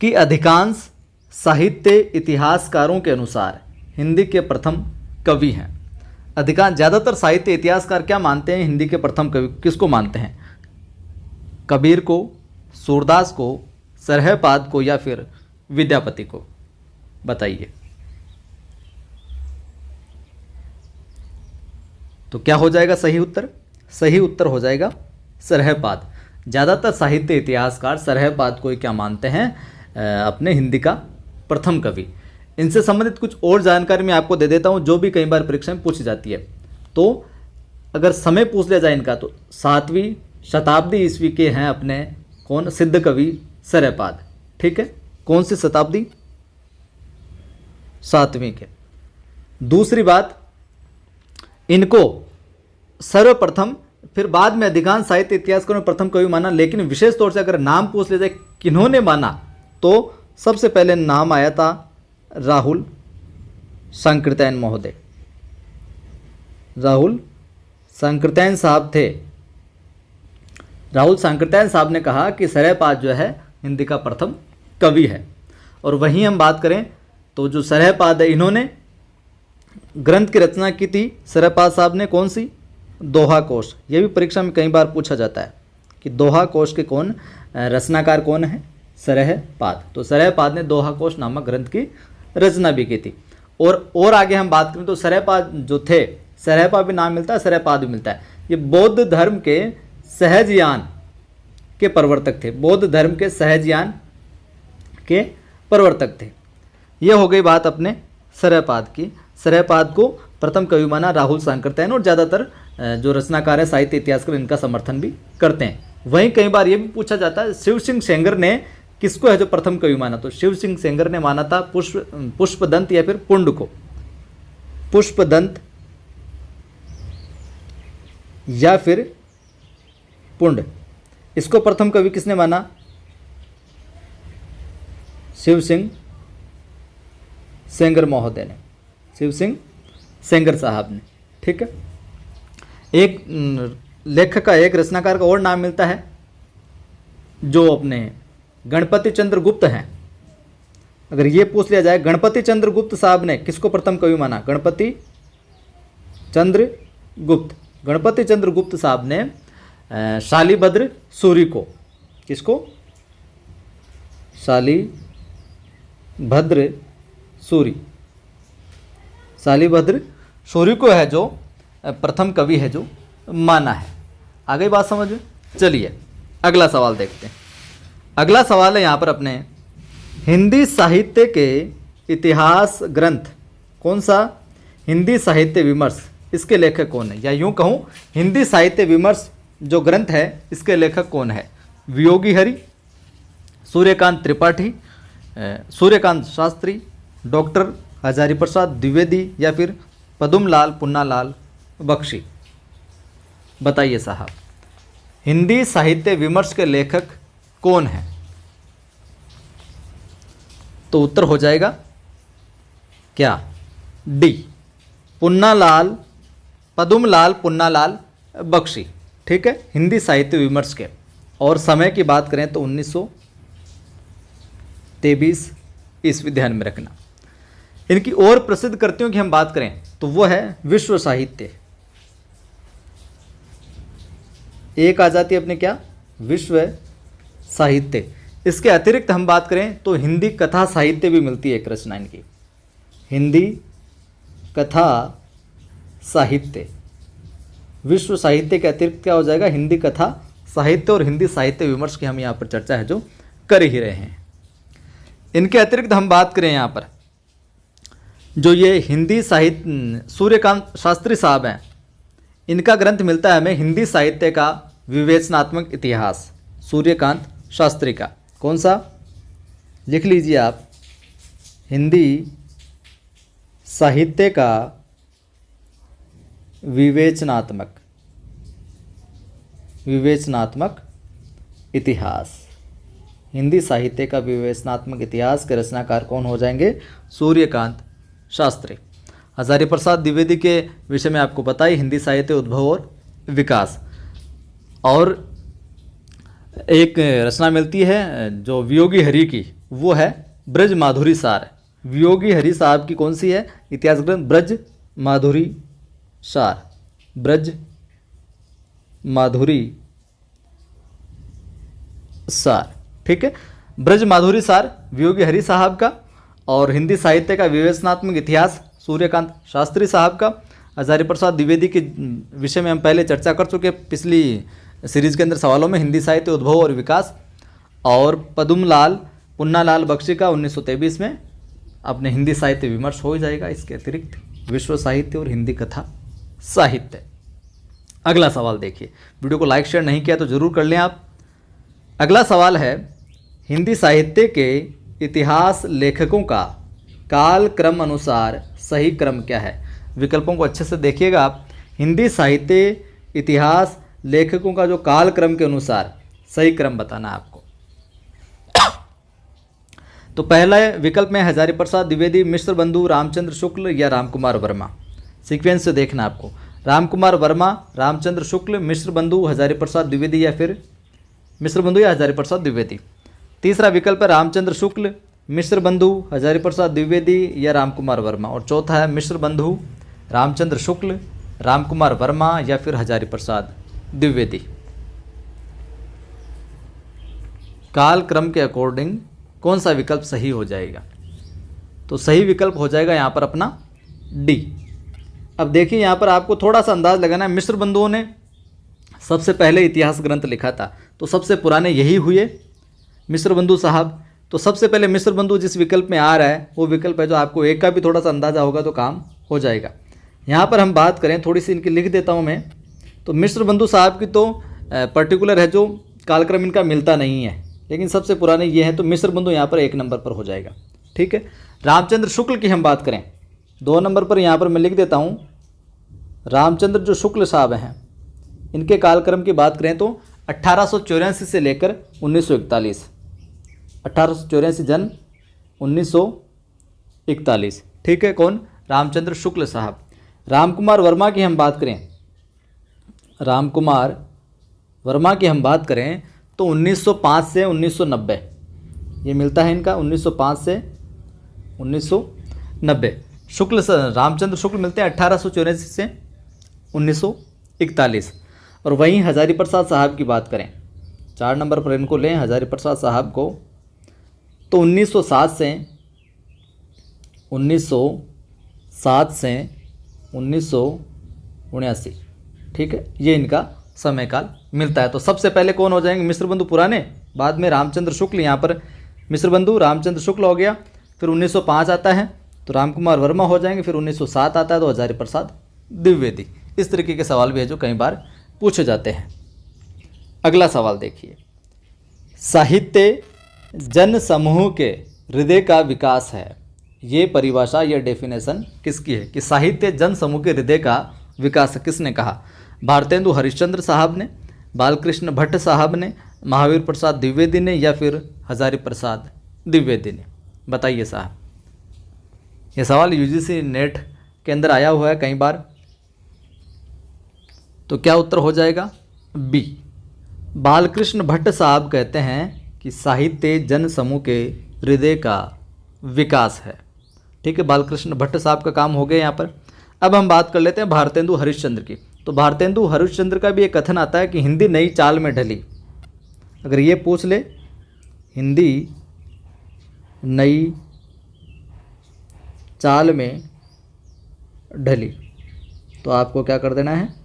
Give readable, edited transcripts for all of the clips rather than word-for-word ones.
कि अधिकांश साहित्य इतिहासकारों के अनुसार हिंदी के प्रथम कवि हैं। अधिकांश ज़्यादातर साहित्य इतिहासकार क्या मानते हैं? हिंदी के प्रथम कवि किसको मानते हैं? कबीर को, सूरदास को, सरहपाद को या फिर विद्यापति को? बताइए। तो क्या हो जाएगा सही उत्तर? सही उत्तर हो जाएगा सरहपाद। ज़्यादातर साहित्य इतिहासकार सरहपाद को ही क्या मानते हैं? अपने हिंदी का प्रथम कवि। इनसे संबंधित कुछ और जानकारी मैं आपको दे देता हूँ जो भी कई बार परीक्षा में पूछी जाती है। तो अगर समय पूछ लिया जाए इनका, तो 7वीं शताब्दी ईस्वी के हैं अपने कौन? सिद्ध कवि सरहपाद। ठीक है, कौन सी शताब्दी? 7वीं के। दूसरी बात, इनको सर्वप्रथम, फिर बाद में अधिकांश साहित्य इतिहासकारों ने प्रथम कवि माना, लेकिन विशेष तौर से अगर नाम पूछ लिया जाए किन्होंने माना, तो सबसे पहले नाम आया था राहुल सांकृत्यायन महोदय। राहुल सांकृत्यायन साहब थे। राहुल सांकृत्यायन साहब ने कहा कि सरहपाद जो है हिंदी का प्रथम कवि है। और वहीं हम बात करें तो जो सरहपाद है, इन्होंने ग्रंथ की रचना की थी सरहपाद साहब ने, कौन सी? दोहा कोश। ये भी परीक्षा में कई बार पूछा जाता है कि दोहा कोश के कौन रचनाकार कौन है? सरहपाद। तो सरहपाद ने दोहा कोश नामक ग्रंथ की रचना भी की थी। और आगे हम बात करें तो सरहपाद जो थे, सरहपाद भी नाम मिलता है, सरहपाद भी मिलता है। ये बौद्ध धर्म के सहजयान के प्रवर्तक थे। बौद्ध धर्म के सहजयान के प्रवर्तक थे। यह हो गई बात अपने सरहपाद की। सरहपाद को प्रथम कवि माना राहुल सांकृत्यायन, और ज़्यादातर जो रचनाकार है साहित्य इतिहासकार इनका समर्थन भी करते हैं। वहीं कई बार ये भी पूछा जाता है शिव सिंह सेंगर ने किसको है जो प्रथम कवि माना? तो शिव सिंह सेंगर ने माना था पुष्पदंत या फिर पुंड को। पुष्पदंत या फिर पुंड, इसको प्रथम कवि किसने माना? शिव सिंह सेंगर महोदय ने, शिव सिंह सेंगर साहब ने। ठीक है, एक लेखक का, एक रचनाकार का और नाम मिलता है जो अपने गणपति चंद्र गुप्त हैं। अगर ये पूछ लिया जाए गणपति चंद्र गुप्त साहब ने किसको प्रथम कवि माना? गणपति चंद्र गुप्त। गणपति चंद्र गुप्त साहब ने शालिभद्र सूरी को, किसको? शालिभद्र सूरी। शालिभद्र सूरी को है जो प्रथम कवि है जो माना है। आ गई बात समझ में? चलिए अगला सवाल देखते हैं। अगला सवाल है यहाँ पर अपने, हिंदी साहित्य के इतिहास ग्रंथ कौन सा? हिंदी साहित्य विमर्श, इसके लेखक कौन है? या यूँ कहूँ हिंदी साहित्य विमर्श जो ग्रंथ है इसके लेखक कौन है? वियोगी हरि, सूर्यकांत त्रिपाठी, सूर्यकांत शास्त्री, डॉक्टर हजारी प्रसाद द्विवेदी या फिर पदुमलाल पुन्नालाल बख्शी? बताइए साहब, हिंदी साहित्य विमर्श के लेखक कौन है? तो उत्तर हो जाएगा क्या? डी, पुन्नालाल, पदुमलाल पुन्नालाल बख्शी। ठीक है, हिंदी साहित्य विमर्श के। और समय की बात करें तो 1923 ईस्वी, ध्यान में रखना। इनकी और प्रसिद्ध कृतियों की हम बात करें तो वो है विश्व साहित्य। एक आ जाती है अपने क्या? विश्व साहित्य। इसके अतिरिक्त हम बात करें तो हिंदी कथा साहित्य भी मिलती है एक रचना इनकी, हिंदी कथा साहित्य। विश्व साहित्य के अतिरिक्त क्या हो जाएगा? हिंदी कथा साहित्य और हिंदी साहित्य विमर्श की हम यहाँ पर चर्चा है जो कर ही रहे हैं। इनके अतिरिक्त हम बात करें यहाँ पर जो ये हिंदी साहित्य सूर्यकांत शास्त्री साहब हैं, इनका ग्रंथ मिलता है हमें हिंदी साहित्य का विवेचनात्मक इतिहास। सूर्यकांत शास्त्री का कौन सा? लिख लीजिए आप, हिंदी साहित्य का विवेचनात्मक इतिहास। हिंदी साहित्य का विवेचनात्मक इतिहास के रचनाकार कौन हो जाएंगे? सूर्यकांत शास्त्री। हजारी प्रसाद द्विवेदी के विषय में आपको पता ही, हिंदी साहित्य उद्भव और विकास। और एक रचना मिलती है जो वियोगी हरि की, वो है ब्रज माधुरी सार। वियोगी हरि साहब की कौन सी है इतिहास ग्रंथ? ब्रज माधुरी सार। ब्रज माधुरी सार, ठीक है। ब्रज माधुरी सार वियोगी हरि साहब का, और हिंदी साहित्य का विवेचनात्मक इतिहास सूर्यकांत शास्त्री साहब का। हजारी प्रसाद द्विवेदी के विषय में हम पहले चर्चा कर चुके हैं पिछली सीरीज के अंदर सवालों में, हिंदी साहित्य उद्भव और विकास। और पदुमलाल पुन्नालाल बख्शी का 1923 में अपने हिंदी साहित्य विमर्श हो जाएगा। इसके अतिरिक्त विश्व साहित्य और हिंदी कथा साहित्य। अगला सवाल देखिए, वीडियो को लाइक शेयर नहीं किया तो जरूर कर लें आप। अगला सवाल है, हिंदी साहित्य के इतिहास लेखकों का काल क्रम अनुसार सही क्रम क्या है? विकल्पों को अच्छे से देखिएगा आप। हिंदी साहित्य इतिहास लेखकों का जो काल क्रम के अनुसार सही क्रम बताना है आपको। तो पहला विकल्प में हजारी प्रसाद द्विवेदी, मिश्र बंधु, रामचंद्र शुक्ल या रामकुमार वर्मा। सीक्वेंस से देखना आपको, रामकुमार वर्मा, रामचंद्र शुक्ल, मिश्र बंधु, हजारी प्रसाद द्विवेदी या फिर मिश्र बंधु या हजारी प्रसाद द्विवेदी। तीसरा विकल्प है रामचंद्र शुक्ल, मिश्र बंधु, हजारी प्रसाद द्विवेदी या रामकुमार वर्मा। और चौथा है मिश्र बंधु, रामचंद्र शुक्ल, रामकुमार वर्मा या फिर हजारी प्रसाद द्विवेदी। काल क्रम के अकॉर्डिंग कौन सा विकल्प सही हो जाएगा? तो सही विकल्प हो जाएगा यहाँ पर अपना डी। अब देखिए यहाँ पर आपको थोड़ा सा अंदाज लगाना है। मिश्र बंधुओं ने सबसे पहले इतिहास ग्रंथ लिखा था, तो सबसे पुराने यही हुए मिश्र बंधु साहब। तो सबसे पहले मिश्र बंधु जिस विकल्प में आ रहा है वो विकल्प है जो आपको एक का भी थोड़ा सा अंदाजा होगा तो काम हो जाएगा। यहाँ पर हम बात करें, थोड़ी सी इनकी लिख देता हूँ मैं। तो मिश्र बंधु साहब की तो पर्टिकुलर है जो कालक्रम इनका मिलता नहीं है, लेकिन सबसे पुराने ये हैं, तो मिश्र बंधु यहाँ पर एक नंबर पर हो जाएगा, ठीक है। रामचंद्र शुक्ल की हम बात करें, 2 नंबर पर यहाँ पर मैं लिख देता हूँ। रामचंद्र जो शुक्ल साहब हैं, इनके कालक्रम की बात करें तो 1884 से लेकर 1941, 1884 जन्म 1941, ठीक है। कौन? रामचंद्र शुक्ल साहब। रामकुमार वर्मा की हम बात करें, रामकुमार वर्मा की हम बात करें तो 1905 से 1990 ये मिलता है इनका, 1905 से 1990। शुक्ल रामचंद्र शुक्ल मिलते हैं 1884 से 1941। और वहीं हजारी प्रसाद साहब की बात करें, 4 नंबर पर इनको लें, हजारी प्रसाद साहब को, तो 1907 से 1979, ठीक है, ये इनका समय काल मिलता है। तो सबसे पहले कौन हो जाएंगे? मिश्र बंधु पुराने, बाद में रामचंद्र शुक्ल। यहाँ पर मिश्र बंधु रामचंद्र शुक्ल हो गया, फिर 1905 आता है तो रामकुमार वर्मा हो जाएंगे, फिर 1907 आता है तो हजारी प्रसाद द्विवेदी। इस तरीके के सवाल भी है जो कई बार पूछे जाते हैं। अगला सवाल देखिए, साहित्य जन समूह के हृदय का विकास है, ये परिभाषा या डेफिनेशन किसकी है? कि साहित्य जन समूह के हृदय का विकास किसने कहा? भारतेंदु हरिश्चंद्र साहब ने, बालकृष्ण भट्ट साहब ने, महावीर प्रसाद द्विवेदी ने या फिर हजारी प्रसाद द्विवेदी ने? बताइए साहब। यह सवाल यूजीसी नेट के अंदर आया हुआ है कई बार, तो क्या उत्तर हो जाएगा? बी। बालकृष्ण भट्ट साहब कहते हैं कि साहित्य जन समूह के हृदय का विकास है, ठीक है। बालकृष्ण भट्ट साहब का काम हो गया यहाँ पर। अब हम बात कर लेते हैं भारतेंदु हरिश्चंद्र की। तो भारतेंदु हरिश्चंद्र का भी एक कथन आता है कि हिंदी नई चाल में ढली। अगर ये पूछ ले, हिंदी नई चाल में ढली, तो आपको क्या कर देना है?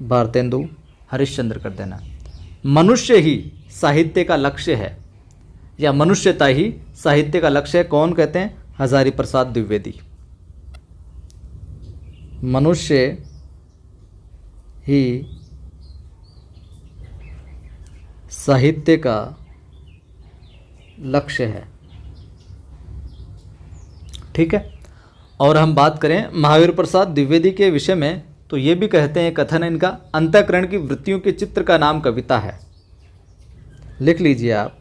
भारतेंदु हरिश्चंद्र कर देना। मनुष्य ही साहित्य का लक्ष्य है, या मनुष्यता ही साहित्य का लक्ष्य है, कौन कहते हैं? हजारी प्रसाद द्विवेदी। मनुष्य ही साहित्य का लक्ष्य है, ठीक है। और हम बात करें महावीर प्रसाद द्विवेदी के विषय में, तो ये भी कहते हैं, कथन है इनका, अंतःकरण की वृत्तियों के चित्र का नाम कविता है। लिख लीजिए आप,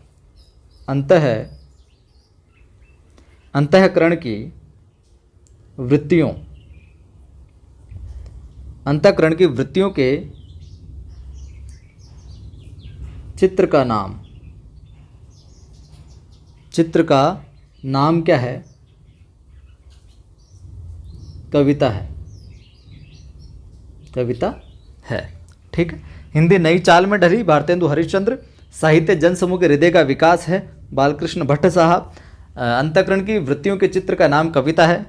अंतःकरण की वृत्तियों, अंतःकरण की वृत्तियों के चित्र का नाम चित्र का नाम क्या है? कविता है, कविता है। ठीक है। हिंदी नई चाल में ढली, भारतेंदु हरिश्चंद्र। साहित्य जनसमूह के हृदय का विकास है, बालकृष्ण भट्ट साहब। अंतःकरण की वृत्तियों के चित्र का नाम कविता है,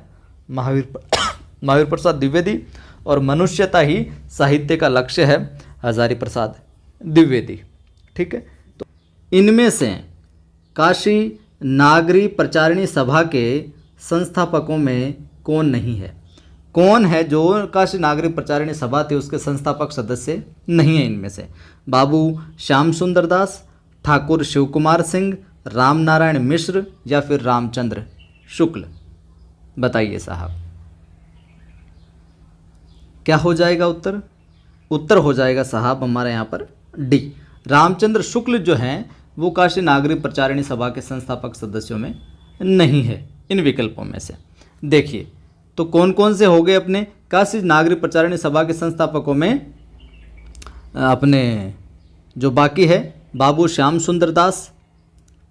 महावीर प्रसाद द्विवेदी। और मनुष्यता ही साहित्य का लक्ष्य है, हजारी प्रसाद द्विवेदी। ठीक है। तो इनमें से काशी नागरी प्रचारिणी सभा के संस्थापकों में कौन नहीं है? कौन है जो काशी नागरी प्रचारिणी सभा थे उसके संस्थापक सदस्य नहीं है? इनमें से बाबू श्याम सुंदर दास, ठाकुर शिव कुमार सिंह, राम नारायण मिश्र या फिर रामचंद्र शुक्ल? बताइए साहब, क्या हो जाएगा उत्तर? उत्तर हो जाएगा साहब हमारे यहाँ पर डी, रामचंद्र शुक्ल जो हैं वो काशी नागरी प्रचारिणी सभा के संस्थापक सदस्यों में नहीं है, इन विकल्पों में से। देखिए तो कौन कौन से हो गए अपने काशी नागरी प्रचारिणी सभा के संस्थापकों में? अपने जो बाकी है, बाबू श्याम सुंदर दास,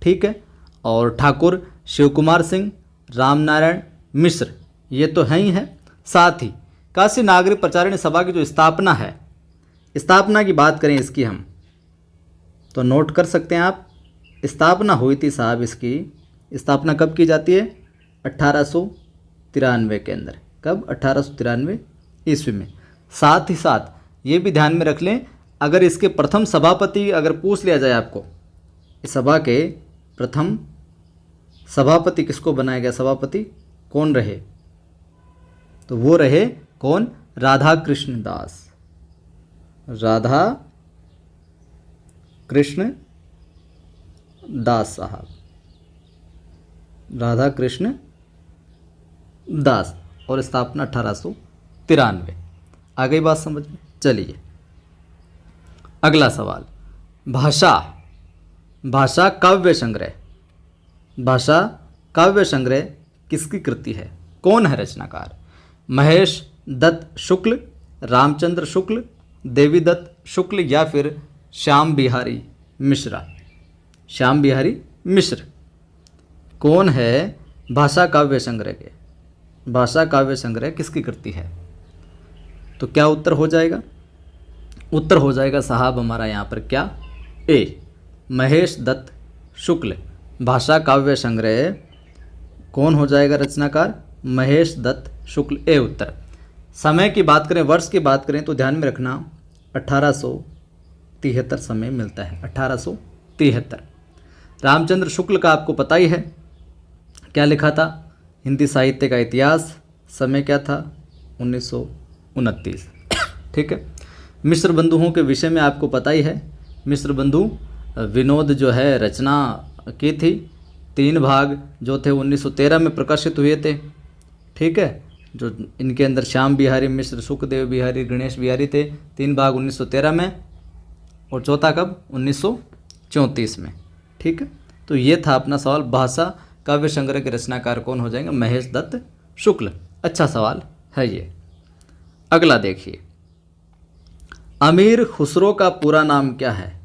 ठीक है, और ठाकुर शिव कुमार सिंह, राम नारायण मिश्र, ये तो है ही है। साथ ही काशी नागरी प्रचारिणी सभा की जो स्थापना है, स्थापना की बात करें इसकी हम तो नोट कर सकते हैं आप। स्थापना हुई थी साहब, इसकी स्थापना कब की जाती है? 1893 के अंदर। कब? 1893 ईस्वी में। साथ ही साथ ये भी ध्यान में रख लें, अगर इसके प्रथम सभापति अगर पूछ लिया जाए आपको, इस सभा के प्रथम सभापति किसको बनाया गया, सभापति कौन रहे, तो वो रहे कौन? राधा कृष्ण दास, राधा कृष्ण दास साहब, राधा कृष्ण दास। और स्थापना 1893। आ गई बात समझ में? चलिए अगला सवाल, भाषा, भाषा काव्य संग्रह, भाषा काव्य संग्रह किसकी कृति है? कौन है रचनाकार? महेश दत्त शुक्ल, रामचंद्र शुक्ल, देवी दत्त शुक्ल या फिर श्याम बिहारी मिश्रा? श्याम बिहारी मिश्र कौन है भाषा काव्य संग्रह के? भाषा काव्य संग्रह किसकी कृति है? तो क्या उत्तर हो जाएगा? उत्तर हो जाएगा साहब हमारा यहाँ पर क्या? ए, महेश दत्त शुक्ल। भाषा काव्य संग्रह कौन हो जाएगा रचनाकार? महेश दत्त शुक्ल, ए उत्तर। समय की बात करें, वर्ष की बात करें तो ध्यान में रखना 1873 समय मिलता है, 1873। रामचंद्र शुक्ल का आपको पता ही है क्या लिखा था? हिंदी साहित्य का इतिहास। समय क्या था? 1929। ठीक है। मिश्र बंधुओं के विषय में आपको पता ही है, मिश्र बंधु विनोद जो है रचना की थी। 3 भाग जो थे 1913 में प्रकाशित हुए थे। ठीक है। जो इनके अंदर श्याम बिहारी मिश्र, सुखदेव बिहारी, गणेश बिहारी थे। 3 भाग 1913 में और चौथा कब? 1934 में। ठीक है। तो ये था अपना सवाल, भाषा काव्य संग्रह के रचनाकार कौन हो जाएंगे? महेश दत्त शुक्ल। अच्छा सवाल है ये। अगला देखिए, अमीर खुसरो का पूरा नाम क्या है?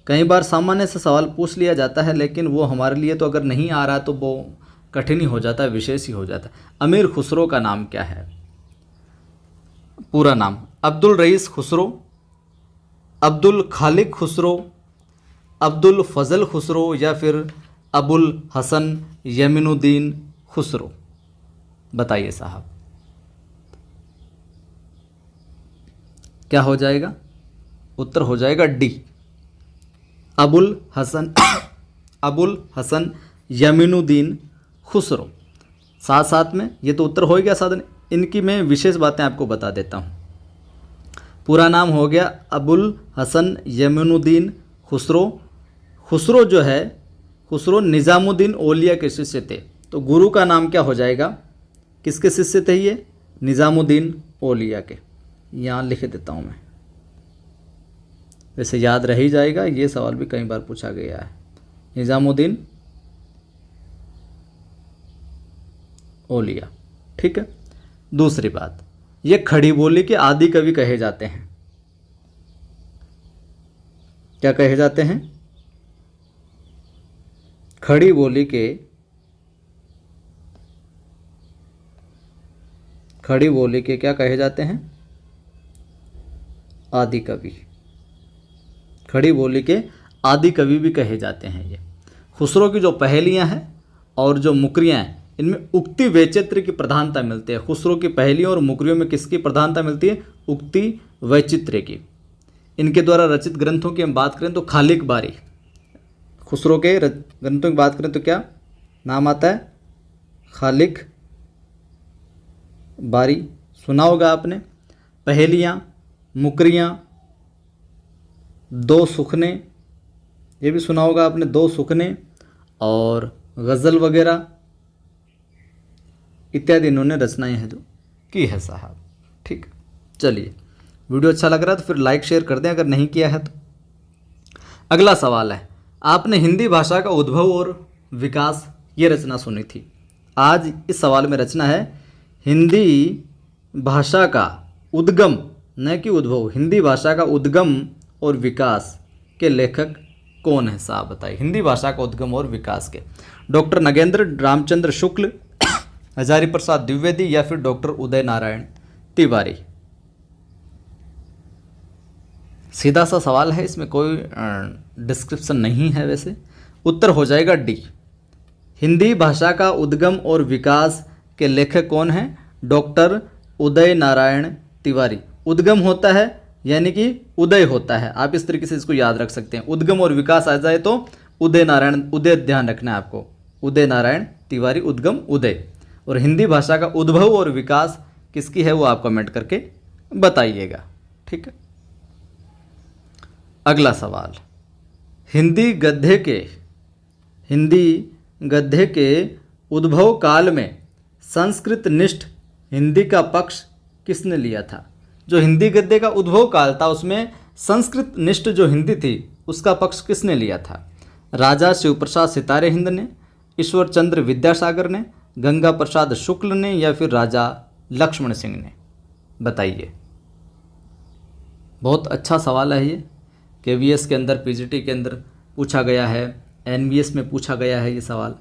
कई बार सामान्य से सवाल पूछ लिया जाता है, लेकिन वो हमारे लिए तो अगर नहीं आ रहा तो वो कठिन ही हो जाता है, विशेष ही हो जाता है। अमीर खुसरो का नाम क्या है? पूरा नाम अब्दुल रईस खुसरो, अब्दुल खालिक खुसरो, अब्दुल फजल खुसरो या फिर अबुल हसन यमीनुद्दीन खुसरो? बताइए साहब, क्या हो जाएगा? उत्तर हो जाएगा डी, अबुल हसन यमीनुद्दीन खुसरो। साथ साथ में ये तो उत्तर हो गया साधन, इनकी मैं विशेष बातें आपको बता देता हूँ। पूरा नाम हो गया अबुल हसन यमीनुद्दीन खुसरो। खुसरो जो है, खुसरो निज़ामुद्दीन औलिया के शिष्य थे। तो गुरु का नाम क्या हो जाएगा? किसके शिष्य थे ये? निज़ामुद्दीन औलिया के। यहाँ लिख देता हूँ मैं, वैसे याद रह ही जाएगा, ये सवाल भी कई बार पूछा गया है। निज़ामुद्दीन औलिया। ठीक है। दूसरी बात, ये खड़ी बोली के आदि कवि कहे जाते हैं। क्या कहे जाते हैं? खड़ी बोली के क्या कहे जाते हैं? आदि कवि। खड़ी बोली के आदि कवि भी कहे जाते हैं ये। खुसरो की जो पहेलियां हैं और जो मुकरियां हैं, इनमें उक्ति वैचित्र्य की प्रधानता मिलती है। खुसरो की पहेलियों और मुकरियों में किसकी प्रधानता मिलती है? उक्ति वैचित्र्य की। इनके द्वारा रचित ग्रंथों की हम बात करें तो खालिक बारी। खुसरो के ग्रंथों की बात करें तो क्या नाम आता है? खालिक बारी। सुना होगा आपने। पहेलियाँ, मुकरियाँ, दो सुखने, ये भी सुना होगा आपने, दो सुखने, और गज़ल वगैरह इत्यादि इन्होंने रचनाएं हैं जो की है साहब। ठीक, चलिए, वीडियो अच्छा लग रहा है तो फिर लाइक शेयर कर दें अगर नहीं किया है तो। अगला सवाल है, आपने हिंदी भाषा का उद्भव और विकास ये रचना सुनी थी। आज इस सवाल में रचना है हिंदी भाषा का उद्गम, न कि उद्भव, हिंदी भाषा का उद्गम और विकास के लेखक कौन है साहब? बताइए। हिंदी भाषा का उद्गम और विकास के डॉक्टर नगेंद्र रामचंद्र शुक्ल, हजारी प्रसाद द्विवेदी, या फिर डॉक्टर उदय नारायण तिवारी? सीधा सा सवाल है, इसमें कोई डिस्क्रिप्शन नहीं है। वैसे उत्तर हो जाएगा डी। हिंदी भाषा का उद्गम और विकास के लेखक कौन है? डॉक्टर उदय नारायण तिवारी। उद्गम होता है यानी कि उदय होता है, आप इस तरीके से इसको याद रख सकते हैं। उद्गम और विकास आ जाए तो उदय नारायण, उदय ध्यान रखना है आपको, उदय नारायण तिवारी, उद्गम उदय। और हिंदी भाषा का उद्भव और विकास किसकी है वो आप कमेंट करके बताइएगा। ठीक है, अगला सवाल, हिंदी गद्य के उद्भव काल में संस्कृत निष्ठ हिंदी का पक्ष किसने लिया था? जो हिंदी गद्य का उद्भव काल था उसमें संस्कृत निष्ठ जो हिंदी थी उसका पक्ष किसने लिया था? राजा शिवप्रसाद सितारे हिंद ने, ईश्वर चंद्र विद्यासागर ने, गंगा प्रसाद शुक्ल ने, या फिर राजा लक्ष्मण सिंह ने? बताइए। बहुत अच्छा सवाल है ये। KVS के अंदर, PGT के अंदर पूछा गया है, NVS में पूछा गया है ये सवाल।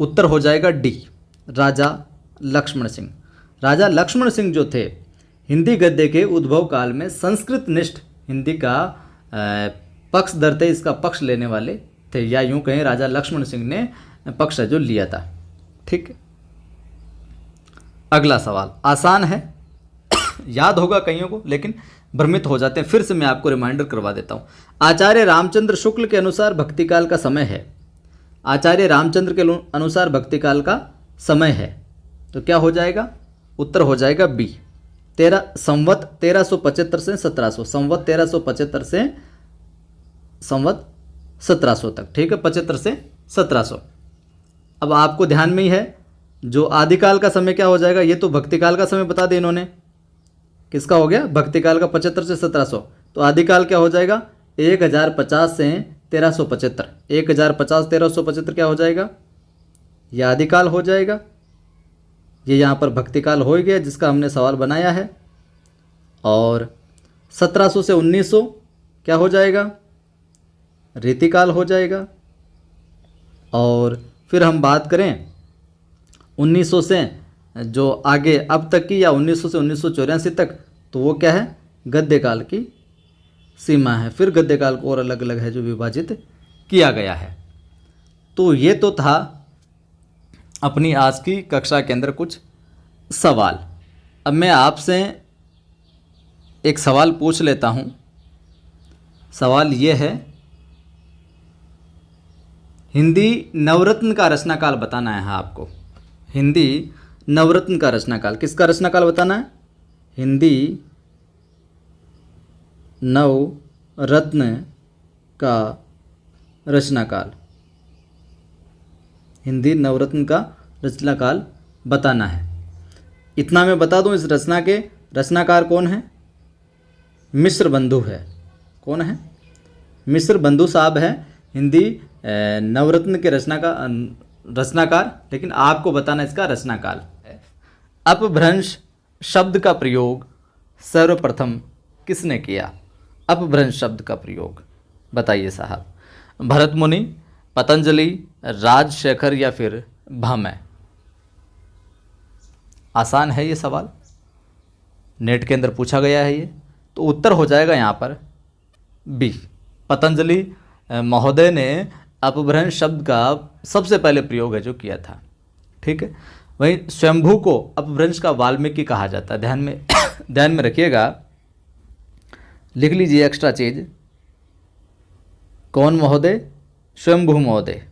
उत्तर हो जाएगा डी, राजा लक्ष्मण सिंह। राजा लक्ष्मण सिंह जो थे हिंदी गद्य के उद्भव काल में संस्कृत निष्ठ हिंदी का पक्ष धरते, इसका पक्ष लेने वाले थे, या यूं कहें राजा लक्ष्मण सिंह ने पक्ष जो लिया था। ठीक, अगला सवाल आसान है, याद होगा कईयों को, लेकिन भ्रमित हो जाते हैं। फिर से मैं आपको रिमाइंडर करवा देता हूँ। आचार्य रामचंद्र शुक्ल के अनुसार भक्तिकाल का समय है, आचार्य रामचंद्र के अनुसार भक्तिकाल का समय है, तो क्या हो जाएगा? उत्तर हो जाएगा बी, संवत 1375 से 1700, संवत 1375 से संवत 1700 तक। ठीक है, 75 से 1700। अब आपको ध्यान में ही है, जो आदिकाल का समय क्या हो जाएगा? ये तो भक्तिकाल का समय बता दें इन्होंने, किसका हो गया? भक्तिकाल का 75 से 1700। तो आदिकाल क्या हो जाएगा? 1050 से 1375, 1050 1375 क्या हो जाएगा? ये आदिकाल हो जाएगा। ये यहाँ पर भक्तिकाल हो गया जिसका हमने सवाल बनाया है। और 1700 से 1900 क्या हो जाएगा? रीतिकाल हो जाएगा। और फिर हम बात करें 1900 से जो आगे अब तक की, या 1900 से 1984 तक, तो वो क्या है? गद्यकाल की सीमा है। फिर गद्यकाल को और अलग अलग है जो विभाजित किया गया है। तो ये तो था अपनी आज की कक्षा के अंदर कुछ सवाल। अब मैं आपसे एक सवाल पूछ लेता हूँ। सवाल ये है, हिंदी नवरत्न का रचनाकाल बताना है आपको। हिंदी नवरत्न का रचनाकाल, किसका रचनाकाल बताना है? हिंदी नवरत्न का रचनाकाल, हिंदी नवरत्न का रचनाकाल बताना है। इतना मैं बता दूं, इस रचना के रचनाकार कौन है? मिश्र बंधु है। कौन है? मिश्र बंधु साहब है हिंदी नवरत्न के रचनाकार, लेकिन आपको बताना इसका रचनाकाल। अपभ्रंश शब्द का प्रयोग सर्वप्रथम किसने किया? अपभ्रंश शब्द का प्रयोग बताइए साहब। भरत मुनि, पतंजलि, राजशेखर या फिर भामह? आसान है ये सवाल, नेट के अंदर पूछा गया है ये, तो उत्तर हो जाएगा यहाँ पर बी। पतंजलि महोदय ने अपभ्रंश शब्द का सबसे पहले प्रयोग है जो किया था। ठीक है, वहीं स्वयंभू को अपभ्रंश का वाल्मीकि कहा जाता है। ध्यान में रखिएगा, लिख लीजिए एक्स्ट्रा चीज। कौन महोदय? स्वयंभू महोदय।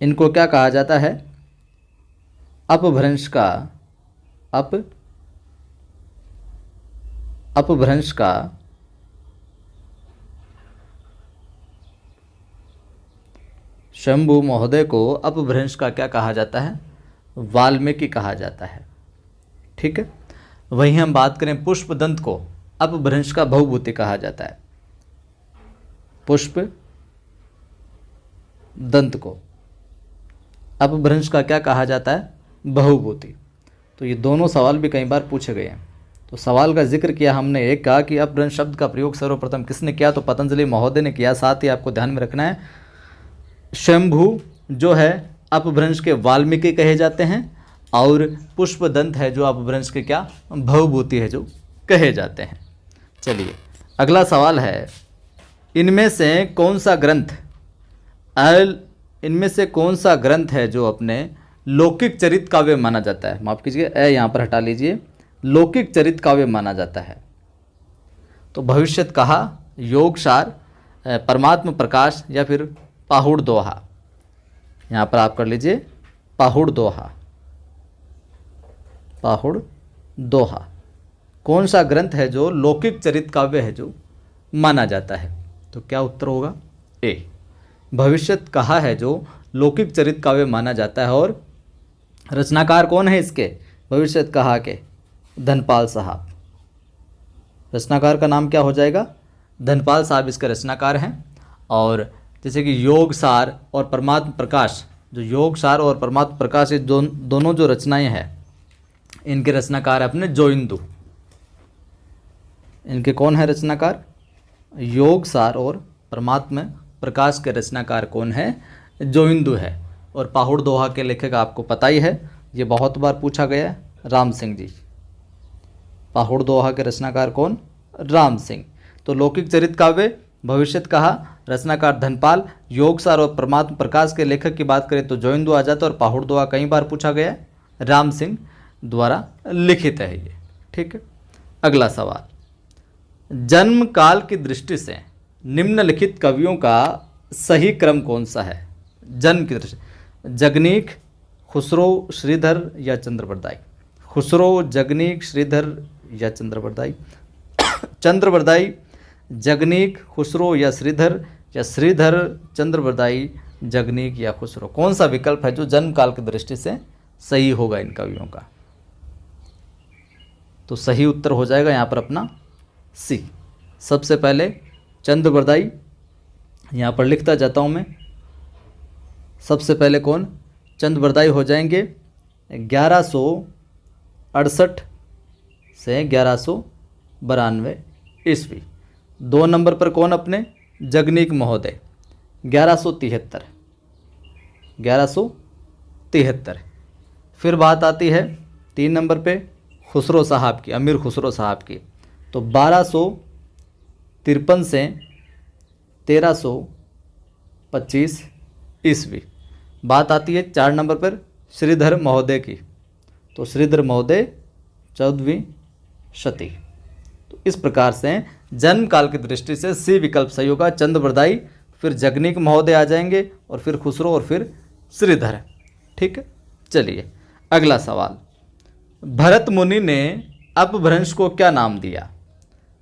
इनको क्या कहा जाता है? अपभ्रंश का अपभ्रंश का शंभु महोदय को अपभ्रंश का क्या कहा जाता है? वाल्मीकि कहा जाता है। ठीक है, वहीं हम बात करें पुष्पदंत को अपभ्रंश का भवभूति कहा जाता है। पुष्प दंत को अपभ्रंश का क्या कहा जाता है? बहुभूति। तो ये दोनों सवाल भी कई बार पूछे गए हैं। तो सवाल का जिक्र किया हमने, एक कहा कि अपभ्रंश शब्द का प्रयोग सर्वप्रथम किसने किया, तो पतंजलि महोदय ने किया। साथ ही आपको ध्यान में रखना है, शंभु जो है अपभ्रंश के वाल्मीकि कहे जाते हैं, और पुष्पदंत है जो अपभ्रंश के क्या? भवभूति है जो कहे जाते हैं। चलिए अगला सवाल है, इनमें से कौन सा ग्रंथ है जो अपने लौकिक चरित काव्य माना जाता है? माफ कीजिए, यहाँ पर हटा लीजिए, लौकिक चरित काव्य माना जाता है। तो भविष्यत कहा, योगसार, परमात्म प्रकाश या फिर पाहुड़ दोहा? यहाँ पर आप कर लीजिए पाहुड़ दोहा। कौन सा ग्रंथ है जो लौकिक चरित काव्य है जो माना जाता है? तो क्या उत्तर होगा? ए, भविष्यत कहा है जो लौकिक चरित काव्य माना जाता है। और रचनाकार कौन है इसके? भविष्यत कहा के धनपाल साहब। रचनाकार का नाम क्या हो जाएगा? धनपाल साहब इसके रचनाकार हैं। और जैसे कि योगसार और परमात्म प्रकाश, जो योगसार और परमात्म प्रकाश ये दोनों जो रचनाएं हैं, इनके रचनाकार अपने जोइंदू। इनके कौन है रचनाकार? योगसार और परमात्म प्रकाश के रचनाकार कौन है? जोइंदू है। और पाहुड़ दोहा के लेखक आपको पता ही है, ये बहुत बार पूछा गया है, राम सिंह जी। पाहुड़ दोहा के रचनाकार कौन? राम सिंह। तो लौकिक चरित काव्य भविष्यत कहा, रचनाकार धनपाल, योगसार और परमात्म प्रकाश के लेखक की बात करें तो जोइंदू आ जाता है। और पाहुड़ दोहा कई बार पूछा गया है, राम सिंह द्वारा लिखित है ये। ठीक है, अगला सवाल, जन्म काल की दृष्टि से निम्नलिखित कवियों का सही क्रम कौन सा है? जन्म की दृष्टि, जगनीक, खुसरो, श्रीधर या चंद्रबरदाई? खुसरो, जगनीक, श्रीधर या चंद्रबरदाई? चंद्रबरदाई, जगनीक, खुसरो या श्रीधर चंद्रबरदाई, जगनीक या खुसरो? कौन सा विकल्प है जो जन्म काल की दृष्टि से सही होगा इन कवियों का? तो सही उत्तर हो जाएगा यहाँ पर अपना सी। सबसे पहले चंद्रबरदाई, यहाँ पर लिखता जाता हूँ मैं। सबसे पहले कौन? चंद्रबरदाई हो जाएंगे 1168 से 1192 ईस्वी। 2 नंबर पर कौन अपने? जगनीक महोदय 1173। फिर बात आती है 3 नंबर पे खुसरो साहब की, अमीर खुसरो साहब की, तो 1253 से 1325 ईस्वी। बात आती है 4 नंबर पर श्रीधर महोदय की, तो श्रीधर महोदय 14वीं शती। तो इस प्रकार से जन्म काल की दृष्टि से सी विकल्प सही होगा। चंद्रबरदाई, फिर जगनीक महोदय आ जाएंगे, और फिर खुसरो, और फिर श्रीधर। ठीक है, चलिए अगला सवाल, भरत मुनि ने अपभ्रंश को क्या नाम दिया?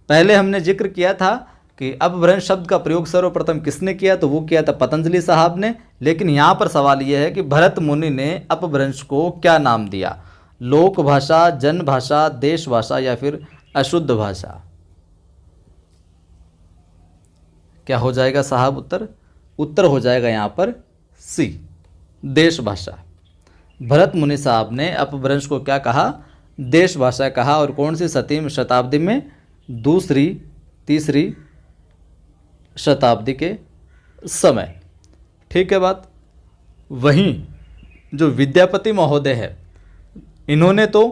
पहले हमने जिक्र किया था कि अपभ्रंश शब्द का प्रयोग सर्वप्रथम किसने किया, तो वो किया था पतंजलि साहब ने। लेकिन यहाँ पर सवाल यह है कि भरत मुनि ने अपभ्रंश को क्या नाम दिया? लोक भाषा, जन भाषा, देश भाषा या फिर अशुद्ध भाषा? क्या हो जाएगा साहब उत्तर? उत्तर हो जाएगा यहाँ पर सी, देश भाषा। भरत मुनि साहब ने अपभ्रंश को क्या कहा? देश भाषा कहा। और कौन सी शताब्दी में? 2री 3री शताब्दी के समय। ठीक है बात। वहीं जो विद्यापति महोदय है, इन्होंने तो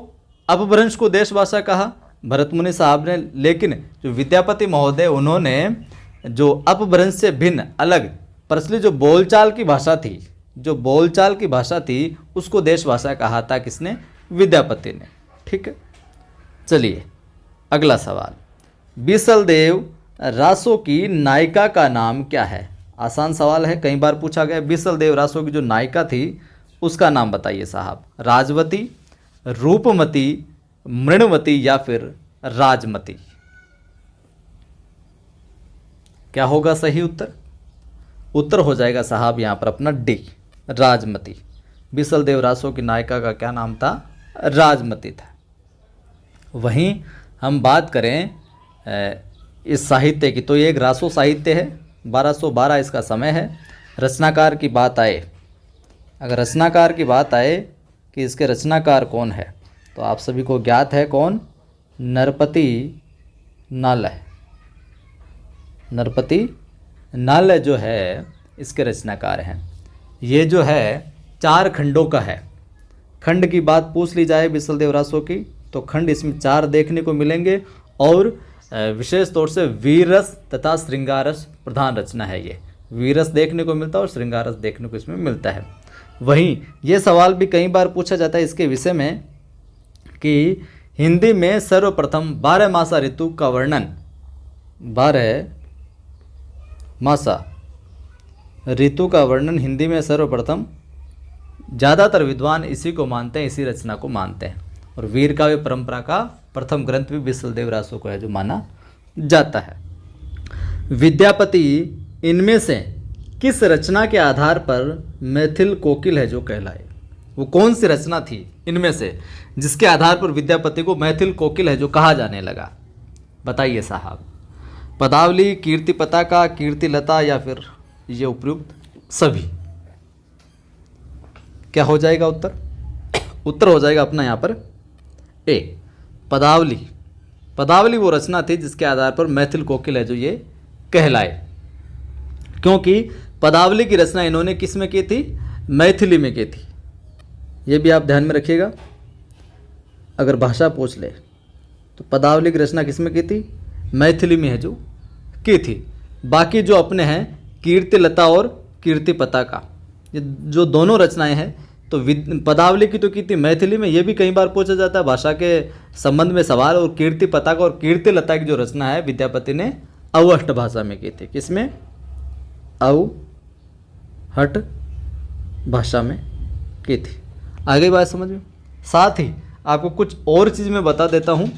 अपभ्रंश को देशभाषा कहा भरत मुनि साहब ने, लेकिन जो विद्यापति महोदय उन्होंने जो अपभ्रंश से भिन्न अलग परसली जो बोलचाल की भाषा थी, जो बोलचाल की भाषा थी उसको देशभाषा कहा था किसने? विद्यापति ने। ठीक है, चलिए अगला सवाल। बीसलदेव रासो की नायिका का नाम क्या है? आसान सवाल है, कई बार पूछा गया। बीसलदेव रासो की जो नायिका थी उसका नाम बताइए साहब। राजवती, रूपमती, मृणवती या फिर राजमती? क्या होगा सही उत्तर? उत्तर हो जाएगा साहब यहाँ पर अपना डी, राजमती। बीसलदेव रासो की नायिका का क्या नाम था? राजमती था। वहीं हम बात करें इस साहित्य की, तो ये एक रासो साहित्य है, 1212 इसका समय है। रचनाकार की बात आए, अगर रचनाकार की बात आए कि इसके रचनाकार कौन है, तो आप सभी को ज्ञात है कौन? नरपति नालय। नरपति नालय जो है इसके रचनाकार हैं। ये जो है 4 खंडों का है। खंड की बात पूछ ली जाए बीसलदेव रासो की, तो खंड इसमें 4 देखने को मिलेंगे और विशेष तौर से वीररस तथा श्रृंगारस प्रधान रचना है। ये वीररस देखने को मिलता है और श्रृंगारस देखने को इसमें मिलता है। वहीं ये सवाल भी कई बार पूछा जाता है इसके विषय में कि हिंदी में सर्वप्रथम 12 मासा ऋतु का वर्णन, 12 मासा ऋतु का वर्णन हिंदी में सर्वप्रथम, ज़्यादातर विद्वान इसी को मानते हैं, इसी रचना को मानते हैं। और वीर काव्य परंपरा का प्रथम ग्रंथ भी बीसलदेव रासो को है जो माना जाता है। विद्यापति इनमें से किस रचना के आधार पर मैथिल कोकिल है जो कहलाए? वो कौन सी रचना थी इनमें से जिसके आधार पर विद्यापति को मैथिल कोकिल है जो कहा जाने लगा? बताइए साहब। पदावली, कीर्ति पताका, कीर्ति लता या फिर ये उपयुक्त सभी? क्या हो जाएगा उत्तर? उत्तर हो जाएगा अपना यहाँ पर ए, पदावली। पदावली वो रचना थी जिसके आधार पर मैथिल कोकिल है जो ये कहलाए, क्योंकि पदावली की रचना इन्होंने किस में की थी? मैथिली में की थी। ये भी आप ध्यान में रखिएगा, अगर भाषा पूछ ले तो पदावली की रचना किस में की थी? मैथिली में है जो की थी। बाकी जो अपने हैं कीर्ति लता और कीर्ति पताका, ये जो दोनों रचनाएं हैं, तो पदावली की तो की थी मैथिली में, ये भी कई बार पूछा जाता है भाषा के संबंध में सवाल। और कीर्ति पताका और कीर्ति लता की जो रचना है विद्यापति ने अवहट भाषा में की थी। किसमें? अवहट भाषा में की थी। आगे बात समझ में। साथ ही आपको कुछ और चीज़ मैं बता देता हूँ,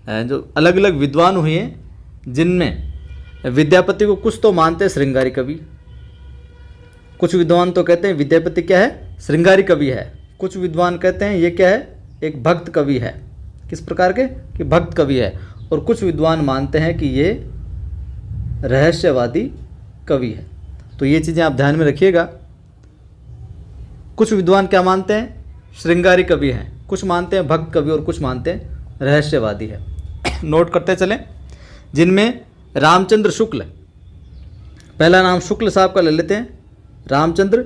जो अलग अलग विद्वान हुए हैं जिनमें विद्यापति को कुछ तो मानते हैं श्रृंगारी कवि, कुछ विद्वान तो कहते हैं विद्यापति क्या है? श्रृंगारी कवि है। कुछ विद्वान कहते हैं ये क्या है? एक भक्त कवि है। किस प्रकार के? कि भक्त कवि है। और कुछ विद्वान मानते हैं कि ये रहस्यवादी कवि है। तो ये चीज़ें आप ध्यान में रखिएगा। कुछ विद्वान क्या मानते हैं? श्रृंगारी कवि हैं, कुछ मानते हैं भक्त कवि और कुछ मानते हैं रहस्यवादी है। नोट करते चलें। जिनमें रामचंद्र शुक्ल, पहला नाम शुक्ल साहब का ले लेते हैं। रामचंद्र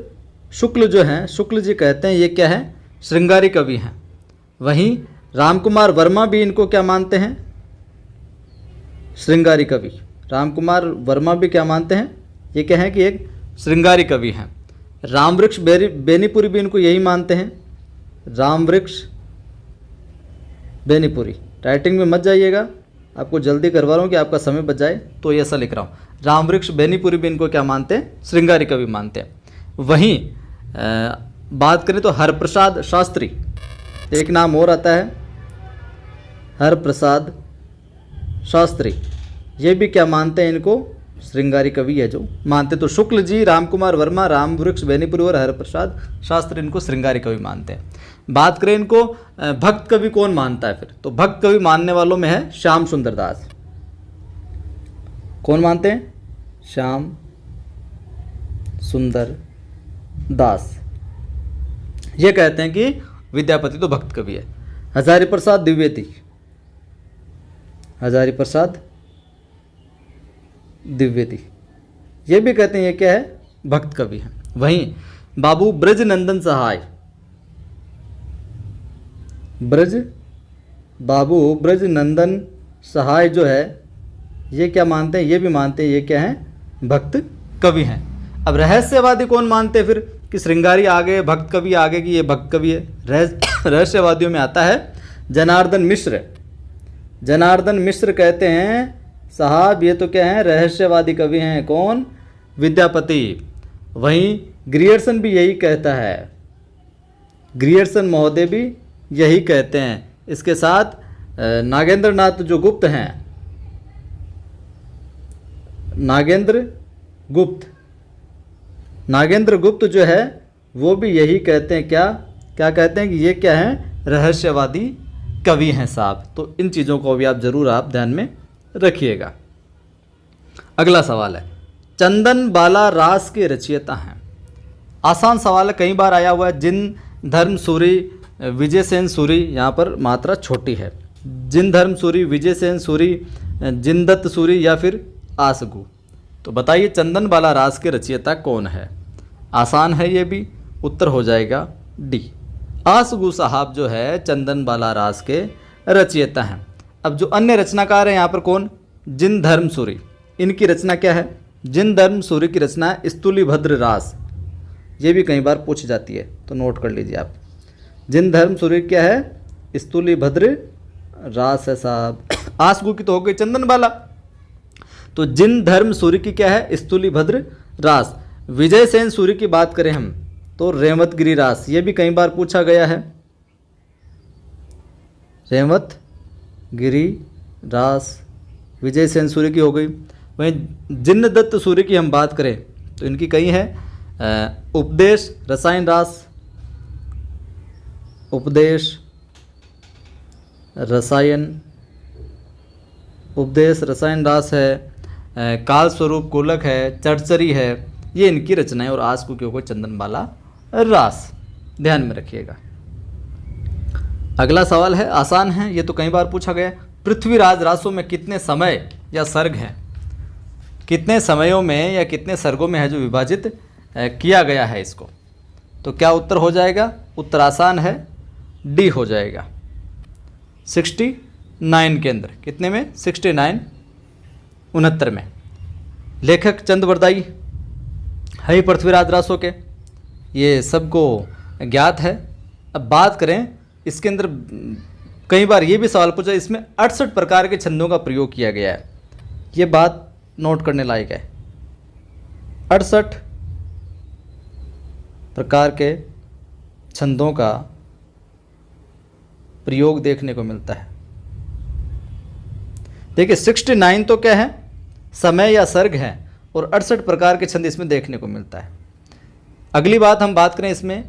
शुक्ल जो हैं, शुक्ल जी कहते हैं ये क्या है? श्रृंगारी कवि हैं। वहीं रामकुमार वर्मा भी इनको क्या मानते हैं? श्रृंगारी कवि। रामकुमार वर्मा भी क्या मानते हैं? ये क्या है कि एक श्रृंगारी कवि हैं। रामवृक्ष बेनीपुरी भी इनको यही मानते हैं। रामवृक्ष बेनीपुरी, राइटिंग में मत जाइएगा, आपको जल्दी करवा रहा हूँ कि आपका समय बच जाए, तो ये ऐसा लिख रहा हूँ। रामवृक्ष बेनीपुरी भी इनको क्या मानते हैं? श्रृंगारी कवि मानते हैं। वहीं बात करें तो हरप्रसाद शास्त्री, एक नाम और आता है हरप्रसाद शास्त्री, ये भी क्या मानते हैं? इनको श्रृंगारी कवि है जो मानते। तो शुक्ल जी, रामकुमार वर्मा, रामवृक्ष बेनीपुरी और हरप्रसाद शास्त्री इनको श्रृंगारी कवि मानते हैं। बात करें इनको भक्त कवि कौन मानता है फिर, तो भक्त कवि मानने वालों में है श्याम सुंदर दास। कौन मानते हैं? श्याम सुंदर दास। ये कहते हैं कि विद्यापति तो भक्त कवि है। हजारी प्रसाद द्विवेदी, हजारी प्रसाद द्विवेदी, ये भी कहते हैं ये क्या है? भक्त कवि है। वहीं बाबू ब्रजनंदन सहाय, बाबू ब्रजनंदन सहाय जो है ये क्या मानते हैं, ये भी मानते हैं ये क्या है, भक्त कवि हैं। अब रहस्यवादी कौन मानते हैं फिर कि श्रृंगारी आगे, भक्त कवि आगे कि ये भक्त कवि है। रहस्यवादियों में आता है जनार्दन मिश्र। जनार्दन मिश्र कहते हैं साहब ये तो क्या है, रहस्यवादी कवि हैं। कौन? विद्यापति। वहीं ग्रियर्सन भी यही कहता है, ग्रियर्सन महोदय भी यही कहते हैं। इसके साथ नागेंद्र नाथ जो गुप्त हैं, नागेंद्र गुप्त जो है वो भी यही कहते हैं। क्या कहते हैं कि ये क्या है, रहस्यवादी कवि हैं साहब। तो इन चीज़ों को भी आप जरूर आप ध्यान में रखिएगा। अगला सवाल है, चंदन बाला रास के रचयिता हैं। आसान सवाल है, कई बार आया हुआ है। जिन धर्म सूरी विजय सेन सूरी, यहाँ पर मात्रा छोटी है। जिन धर्म सूरी, विजय सेन सूरी, जिनदत्त सूरी या फिर आसगु। तो बताइए चंदन बाला रास के रचयिता कौन है। आसान है ये भी, उत्तर हो जाएगा डी। आसगु साहब जो है चंदन बाला रास के रचयिता हैं। अब जो अन्य रचनाकार हैं यहाँ पर कौन, जिन धर्म सूरी, इनकी रचना क्या है, जिन धर्म सूरी की रचना है स्तुलिभद्र रास। ये भी कई बार पूछ जाती है तो नोट कर लीजिए आप। जिन धर्म सूरी क्या है, स्तुलिभद्र रास है साहब। आसगु की तो हो गई चंदन बाला, तो जिन धर्म सूरी की क्या है, स्तुलिभद्र रास। विजय सेन सूरी की बात करें हम तो रेवतगिरी रास, ये भी कई बार पूछा गया है, रेवतगिरी रास विजय सेन सूरी की हो गई। वहीं जिनदत्त सूरी की हम बात करें तो इनकी कई है, उपदेश रसायन रास, उपदेश रसायन रास है, काल स्वरूप कोलक है, चरचरी है, ये इनकी रचनाएं। और आसगु की हो गई चंदन बाला रास, ध्यान में रखिएगा। अगला सवाल है, आसान है, ये तो कई बार पूछा गया। पृथ्वीराज रासों में कितने समय या सर्ग हैं, कितने समयों में या कितने सर्गों में है जो विभाजित किया गया है इसको। तो क्या उत्तर हो जाएगा, उत्तर आसान है, डी हो जाएगा। 69 के अंदर, कितने में, 69 69 में। लेखक चंद बरदाई है ही पृथ्वीराज रासों के, ये सबको ज्ञात है। अब बात करें इसके अंदर, कई बार ये भी सवाल पूछा, इसमें 68 प्रकार के छंदों का प्रयोग किया गया है। ये बात नोट करने लायक है, 68 प्रकार के छंदों का प्रयोग देखने को मिलता है। देखिए 69 तो क्या है, समय या सर्ग है, और 68 प्रकार के छंद इसमें देखने को मिलता है। अगली बात हम बात करें इसमें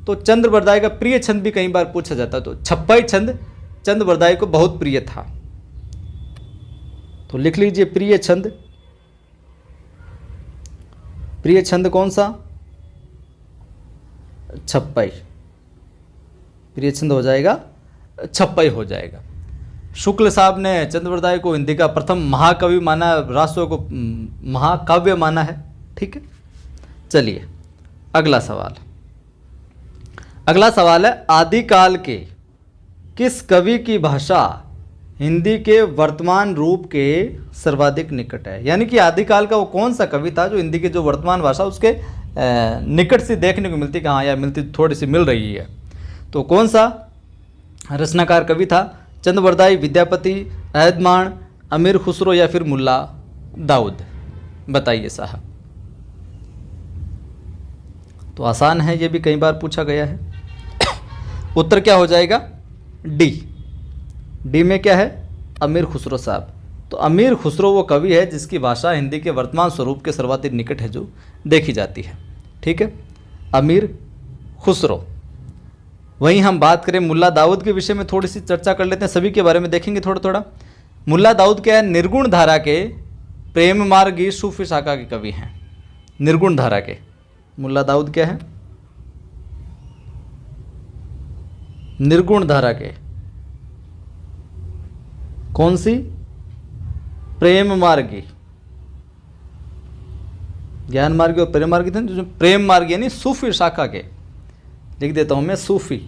तो चंद्र बरदाई का प्रिय छंद भी कई बार पूछा जाता है। तो छप्पाई छंद चंद्र बरदाई को बहुत प्रिय था, तो लिख लीजिए प्रिय छंद। प्रिय छंद कौन सा, छप्पाई। प्रिय छंद हो जाएगा छप्पाई हो जाएगा। शुक्ल साहब ने चंद्र बरदाई को हिंदी का प्रथम महाकवि माना, रासों को महाकाव्य माना है। ठीक है, चलिए अगला सवाल है, आदिकाल के किस कवि की भाषा हिंदी के वर्तमान रूप के सर्वाधिक निकट है। यानी कि आदिकाल का वो कौन सा कवि था जो हिंदी की जो वर्तमान भाषा उसके निकट से देखने को मिलती, कहाँ या मिलती, थोड़ी सी मिल रही है। तो कौन सा रचनाकार कवि था, चंद बरदाई, विद्यापति, अहदमान, अमीर खुसरो या फिर मुल्ला दाऊद। बताइए साहब। तो आसान है, ये भी कई बार पूछा गया है। उत्तर क्या हो जाएगा, डी। डी में क्या है, अमीर खुसरो साहब। तो अमीर खुसरो वो कवि है जिसकी भाषा हिंदी के वर्तमान स्वरूप के सर्वाधिक निकट है जो देखी जाती है। ठीक है, अमीर खुसरो। वहीं हम बात करें मुल्ला दाऊद के विषय में, थोड़ी सी चर्चा कर लेते हैं, सभी के बारे में देखेंगे थोड़ा थोड़ा। मुल्ला दाऊद क्या है, निर्गुण धारा के प्रेम मार्गी सूफी शाखा के कवि हैं। निर्गुण धारा के मुल्ला दाऊद क्या है, निर्गुण धारा के, कौन सी, प्रेम मार्गी। ज्ञान मार्गी और प्रेम मार्गी थे, जो प्रेम मार्गी यानी सूफी शाखा के, लिख देता हूँ मैं, सूफी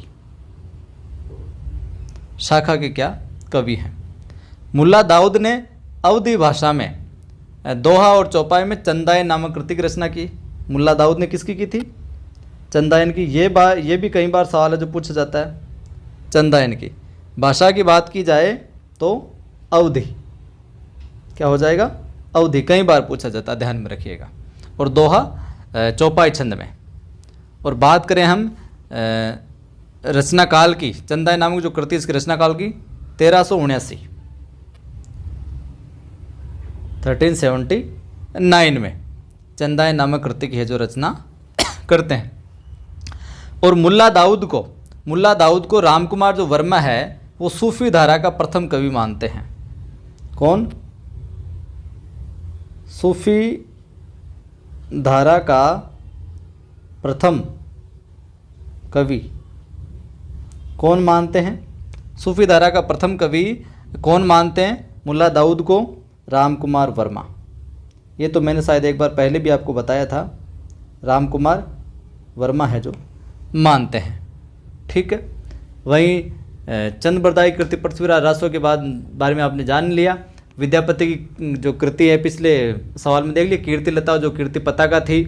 शाखा के क्या कवि हैं। मुल्ला दाऊद ने अवधी भाषा में दोहा और चौपाई में चंदायन नामक कृति की रचना की। मुल्ला दाऊद ने किसकी की थी? चंदायन की। ये भी कई बार सवाल है जो पूछा जाता है, चंदायन की। भाषा की बात की जाए तो अवधी, क्या हो जाएगा? अवधी, कई बार पूछा जाता है, ध्यान में रखिएगा। और दोहा चौपाई छंद में। और बात करें हम रचना काल की, चंदायन नामक जो कृति इसकी रचना काल की 1379 में चंदायन नामक कृति की है जो रचना करते हैं। और मुल्ला दाऊद को रामकुमार जो वर्मा है वो सूफी धारा का प्रथम कवि मानते हैं। कौन? सूफी धारा का प्रथम कवि कौन मानते हैं? सूफी धारा का प्रथम कवि कौन मानते हैं? मुल्ला दाऊद को रामकुमार वर्मा। ये तो मैंने शायद एक बार पहले भी आपको बताया था, रामकुमार वर्मा है जो मानते हैं। ठीक है। वहीं चंद बरदाई कृति पृथ्वीराज रासो के बारे में आपने जान लिया। विद्यापति की जो कृति है पिछले सवाल में देख ली, कीर्ति लता जो कीर्ति पताका थी,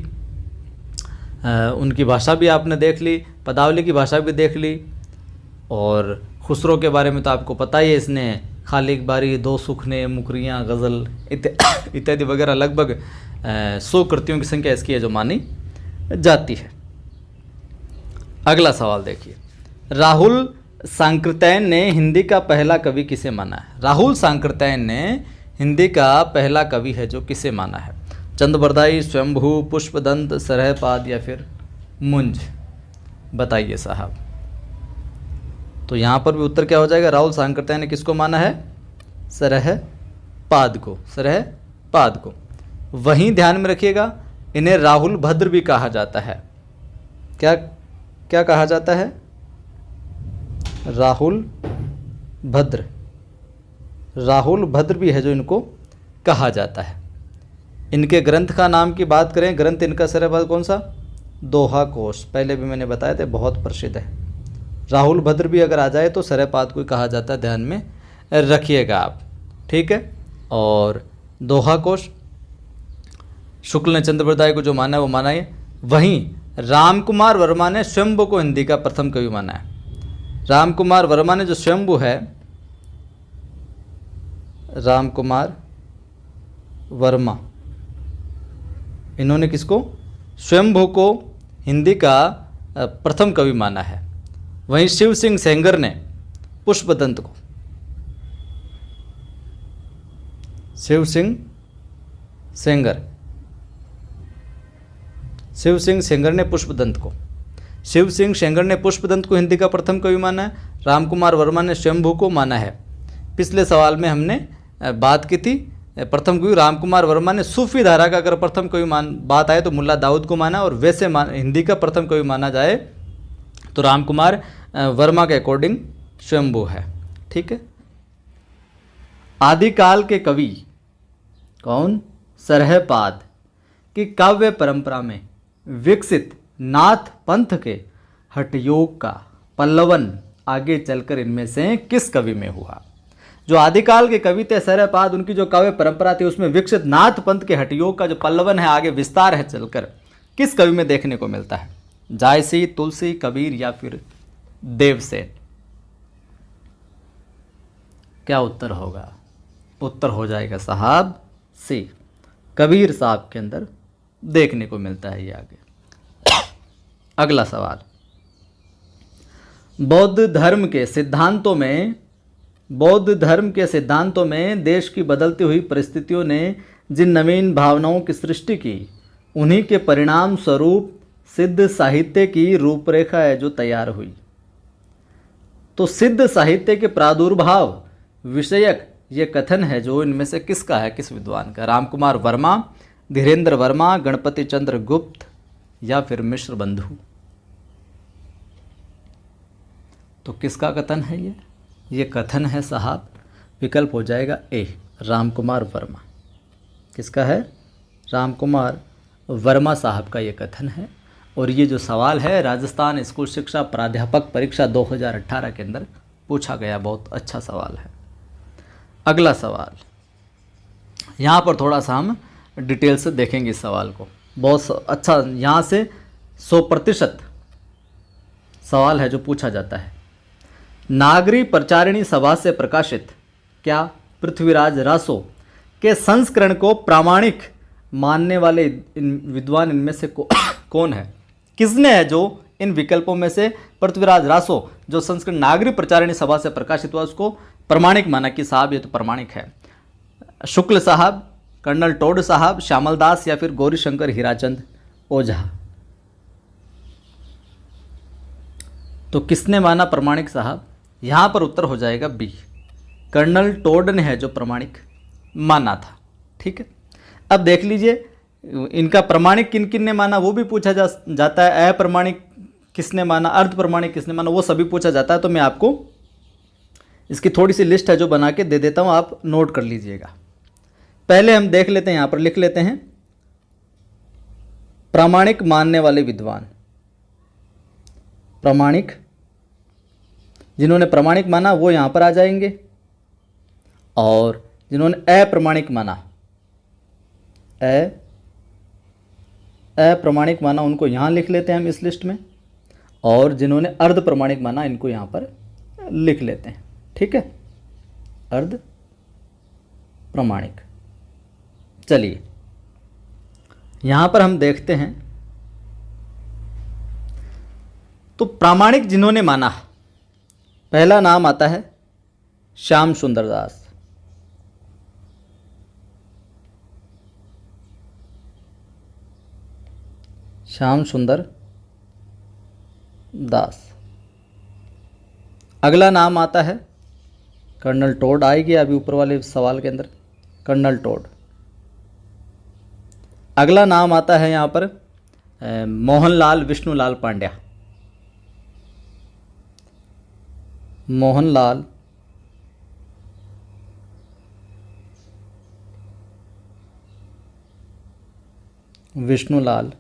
उनकी भाषा भी आपने देख ली, पदावली की भाषा भी देख ली। और खुसरो के बारे में तो आपको पता ही है, इसने खालिक बारी, दो सुखने, मुकरियाँ, गज़ल इत्यादि वगैरह लगभग 100 कृतियों की संख्या इसकी है जो मानी जाती है। अगला सवाल देखिए, राहुल सांकृत्यायन ने हिंदी का पहला कवि किसे माना है? राहुल सांकृत्यायन ने हिंदी का पहला कवि है जो किसे माना है? चंद बरदाई, स्वयंभू, पुष्पदंत, सरहपाद या फिर मुंज? बताइए साहब। तो यहाँ पर भी उत्तर क्या हो जाएगा? राहुल सांकृत्यायन ने किसको माना है? सरहपाद को, सरहपाद को। वहीं ध्यान में रखिएगा, इन्हें राहुल भद्र भी कहा जाता है। क्या क्या कहा जाता है? राहुल भद्र। राहुल भद्र भी है जो इनको कहा जाता है। इनके ग्रंथ का नाम की बात करें, ग्रंथ इनका सरहपाद कौन सा? दोहा कोश, पहले भी मैंने बताया था, बहुत प्रसिद्ध है। राहुल भद्र भी अगर आ जाए तो सरहपाद को कहा जाता है, ध्यान में रखिएगा आप। ठीक है। और दोहा कोश शुक्ल ने चंद्रप्रदाय को जो माना है वो माना है। वहीं रामकुमार वर्मा ने स्वयंभू को हिंदी का प्रथम कवि माना है। रामकुमार वर्मा ने जो स्वयंभू है, रामकुमार वर्मा, इन्होंने किसको? स्वयंभू को हिंदी का प्रथम कवि माना है। वहीं शिव सिंह सेंगर ने पुष्पदंत को, शिव सिंह सेंगर ने पुष्पदंत को हिंदी का प्रथम कवि माना है। रामकुमार वर्मा ने स्वयंभू को माना है। पिछले सवाल में हमने बात की थी प्रथम कवि रामकुमार वर्मा ने सूफी धारा का अगर प्रथम कवि बात आए तो मुल्ला दाऊद को माना, और वैसे हिंदी का प्रथम कवि माना जाए तो रामकुमार वर्मा के अकॉर्डिंग स्वयंभू है। ठीक है। आदिकाल के कवि कौन? सरहपाद की काव्य परंपरा में विकसित नाथ पंथ के हठयोग का पल्लवन आगे चलकर इनमें से किस कवि में हुआ? जो आदिकाल के कवि थे सरहपाद, उनकी जो काव्य परंपरा थी उसमें विकसित नाथ पंथ के हठयोग का जो पल्लवन है, आगे विस्तार है चलकर, किस कवि में देखने को मिलता है? जायसी, तुलसी, कबीर या फिर देवसेन? क्या उत्तर होगा? उत्तर हो जाएगा साहब सी, कबीर साहब के अंदर देखने को मिलता है ये आगे। अगला सवाल, बौद्ध धर्म के सिद्धांतों में देश की बदलती हुई परिस्थितियों ने जिन नवीन भावनाओं की सृष्टि की, उन्हीं के परिणाम स्वरूप सिद्ध साहित्य की रूपरेखा है जो तैयार हुई। तो सिद्ध साहित्य के प्रादुर्भाव विषयक ये कथन है जो इनमें से किसका है, किस विद्वान का? रामकुमार वर्मा, धीरेन्द्र वर्मा, गणपति चंद्र गुप्त या फिर मिश्र बंधु? तो किसका कथन है ये कथन है साहब, विकल्प हो जाएगा ए, रामकुमार वर्मा। किसका है? रामकुमार वर्मा साहब का ये कथन है। और ये जो सवाल है राजस्थान स्कूल शिक्षा प्राध्यापक परीक्षा 2018 के अंदर पूछा गया, बहुत अच्छा सवाल है। अगला सवाल, यहाँ पर थोड़ा सा हम डिटेल से देखेंगे इस सवाल को, बहुत अच्छा, यहाँ से 100% सवाल है जो पूछा जाता है। नागरी प्रचारिणी सभा से प्रकाशित क्या पृथ्वीराज रासो के संस्करण को प्रामाणिक मानने वाले विद्वान इनमें से कौन है? किसने है जो इन विकल्पों में से पृथ्वीराज रासो जो संस्करण नागरी प्रचारिणी सभा से प्रकाशित हुआ उसको प्रमाणिक माना कि साहब ये तो प्रमाणिक है? शुक्ल साहब, कर्नल टोड साहब, श्यामल दास या फिर गौरीशंकर हीराचंद ओझा? तो किसने माना प्रमाणिक साहब? यहाँ पर उत्तर हो जाएगा बी, कर्नल टोड ने है जो प्रमाणिक माना था। ठीक है, अब देख लीजिए इनका प्रमाणिक किन किन ने माना वो भी पूछा जाता है, अप्रमाणिक किसने माना, अर्ध प्रमाणिक किसने माना, वो सभी पूछा जाता है। तो मैं आपको इसकी थोड़ी सी लिस्ट है जो बना के दे देता हूँ, आप नोट कर लीजिएगा। पहले हम देख लेते हैं, यहाँ पर लिख लेते हैं प्रामाणिक मानने वाले विद्वान। प्रामाणिक, जिन्होंने प्रामाणिक माना वो यहाँ पर आ जाएंगे, और जिन्होंने अप्रमाणिक माना, अप्रमाणिक माना उनको यहाँ लिख लेते हैं हम इस लिस्ट में, और जिन्होंने अर्ध प्रमाणिक माना इनको यहाँ पर लिख लेते हैं। ठीक है, अर्ध प्रमाणिक। चलिए यहाँ पर हम देखते हैं, तो प्रामाणिक जिन्होंने माना, पहला नाम आता है श्याम सुंदर दास। श्याम सुंदर दास। अगला नाम आता है कर्नल टोड, आएगी अभी ऊपर वाले सवाल के अंदर, कर्नल टोड। अगला नाम आता है यहाँ पर मोहनलाल विष्णुलाल पांड्या। मोहनलाल विष्णुलाल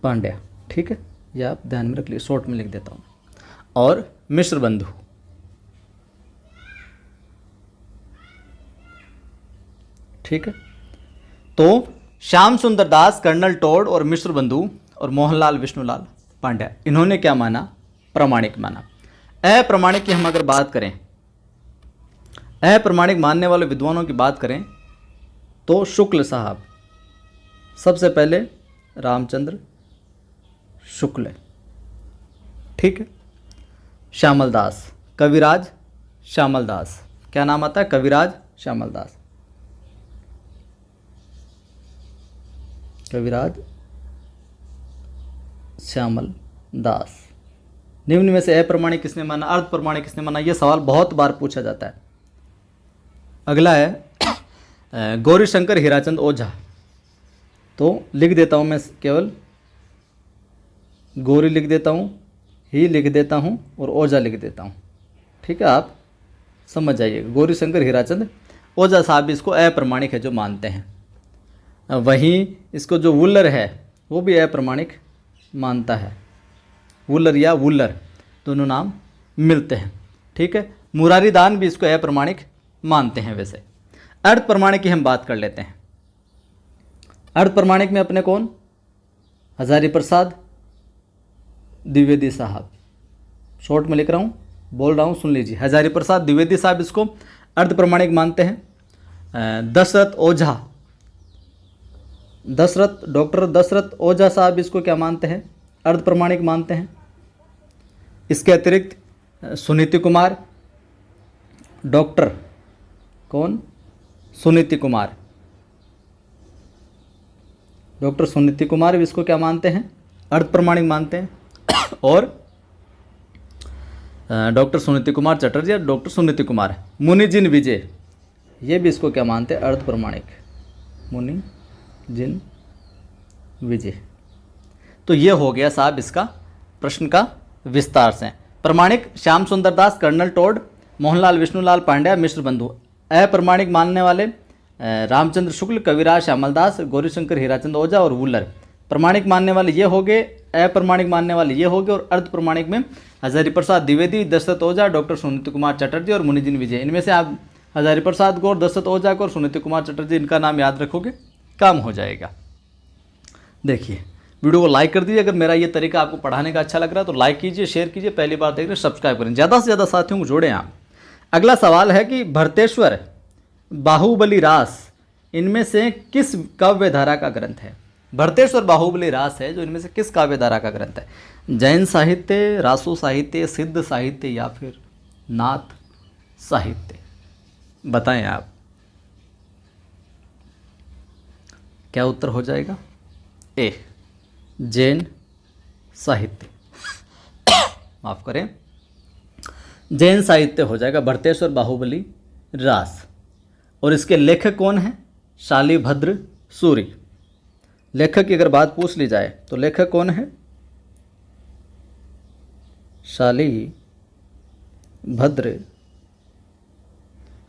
पांड्या। ठीक है, ये आप ध्यान में रख लीजिए, शॉर्ट में लिख देता हूँ। और मिश्र बंधु, ठीक है। तो श्याम सुंदर दास, कर्नल टोड और मिश्र बंधु और मोहनलाल विष्णुलाल पांड्या, इन्होंने क्या माना? प्रामाणिक माना। अप्रमाणिक की हम अगर बात करें, अप्रमाणिक मानने वाले विद्वानों की बात करें तो शुक्ल साहब, सबसे पहले रामचंद्र शुक्ल। ठीक है। श्यामल दास, कविराज श्यामल दास, क्या नाम आता है? कविराज श्यामल दास। कविराज श्यामल दास। निम्न में से अप्रमाणिक किसने माना, अर्ध प्रमाणिक किसने माना? यह सवाल बहुत बार पूछा जाता है। अगला है गौरीशंकर हीराचंद ओझा। तो लिख देता हूँ मैं, केवल गौरी लिख देता हूँ, ही लिख देता हूँ और ओझा लिख देता हूँ। ठीक है, आप समझ जाइएगा। गौरीशंकर हीराचंद ओझा साहब इसको अप्रमाणिक है जो मानते हैं। वहीं इसको जो वुलर है वो भी अप्रमाणिक मानता है। वुलर या वुलर दोनों नाम मिलते हैं। ठीक है, मुरारी दान भी इसको अप्रमाणिक मानते हैं। वैसे अर्ध प्रमाणिक की हम बात कर लेते हैं। अर्ध प्रमाणिक में अपने कौन? हजारी प्रसाद द्विवेदी साहब। शॉर्ट में लिख रहा हूँ, बोल रहा हूँ, सुन लीजिए। हजारी प्रसाद द्विवेदी साहब इसको अर्ध प्रमाणिक मानते हैं। दशरथ ओझा, डॉक्टर दशरथ ओझा साहब इसको क्या मानते हैं? अर्ध प्रमाणिक मानते हैं। इसके अतिरिक्त सुनीति कुमार, डॉक्टर कौन? सुनीति कुमार, डॉक्टर सुनीति कुमार भी इसको क्या मानते हैं? अर्ध प्रमाणिक मानते हैं। और डॉक्टर सुनीति कुमार चटर्जी या डॉक्टर सुनीति कुमार मुनिजिन विजय, ये भी इसको क्या मानते हैं? अर्ध प्रमाणिक। मुनिजिन विजय। तो ये हो गया साहब इसका प्रश्न का विस्तार से। प्रमाणिक श्याम सुंदर दास, कर्नल टोड, मोहनलाल विष्णुलाल पांड्या, मिश्र बंधु। अप्रमाणिक मानने वाले रामचंद्र शुक्ल, कविराज श्यामलदास, गौरीशंकर हीराचंद ओझा और वुलर। प्रमाणिक मानने वाले ये हो गए, अप्रमाणिक मानने वाले ये हो गए, और अर्ध प्रमाणिक में हजारी प्रसाद द्विवेदी, दशरथ ओझा, डॉक्टर सुनीति कुमार चटर्जी और मुनिजिन विजय। इनमें से आप हजारी प्रसाद को और दशरथ ओझा को और सुनीति कुमार चटर्जी इनका नाम याद रखोगे, काम हो जाएगा। देखिए वीडियो को लाइक कर दीजिए। अगर मेरा ये तरीका आपको पढ़ाने का अच्छा लग रहा है तो लाइक कीजिए, शेयर कीजिए, पहली बार देख रहे हैं सब्सक्राइब करें, ज़्यादा से ज़्यादा साथियों को जोड़ें आप। अगला सवाल है कि भरतेश्वर, बाहुबली रास इनमें से किस काव्य धारा का ग्रंथ है? भरतेश्वर बाहुबली रास है जो इनमें से किस काव्य धारा का ग्रंथ है? जैन साहित्य, रासो साहित्य, सिद्ध साहित्य या फिर नाथ साहित्य? बताएं आप, क्या उत्तर हो जाएगा? ए, जैन साहित्य। माफ करें, जैन साहित्य हो जाएगा भरतेश्वर बाहुबली रास। और इसके लेखक कौन हैं? शालिभद्र सूरि। लेखक की अगर बात पूछ ली जाए तो लेखक कौन है? शालिभद्र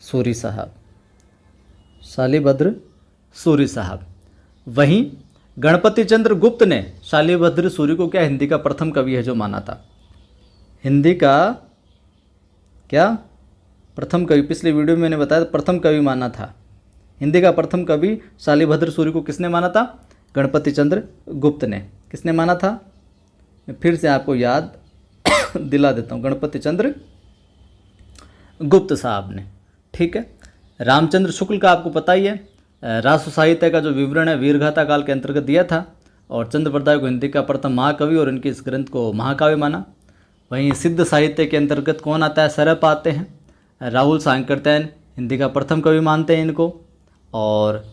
सूरि साहब, शालिभद्र सूरि साहब। वहीं गणपति चंद्र गुप्त ने शालिभद्र सूरि को क्या हिंदी का प्रथम कवि है जो माना था? हिंदी का क्या प्रथम कवि? पिछले वीडियो में मैंने बताया प्रथम कवि माना था। हिंदी का प्रथम कवि शालिभद्र सूरि को किसने माना था? गणपति चंद्र गुप्त ने। किसने माना था? मैं फिर से आपको याद दिला देता हूँ, गणपति चंद्र गुप्त साहब ने। ठीक है। रामचंद्र शुक्ल का आपको पता ही है, राष्ट्र साहित्य का जो विवरण है वीरगाथा काल के अंतर्गत दिया था, और चंद्रप्रदाय को हिंदी का प्रथम महाकवि और इनके इस ग्रंथ को महाकाव्य माना। वहीं सिद्ध साहित्य के अंतर्गत कौन आता है? सरप आते हैं। राहुल सांकृत्यायन हिंदी का प्रथम कवि मानते हैं इनको। और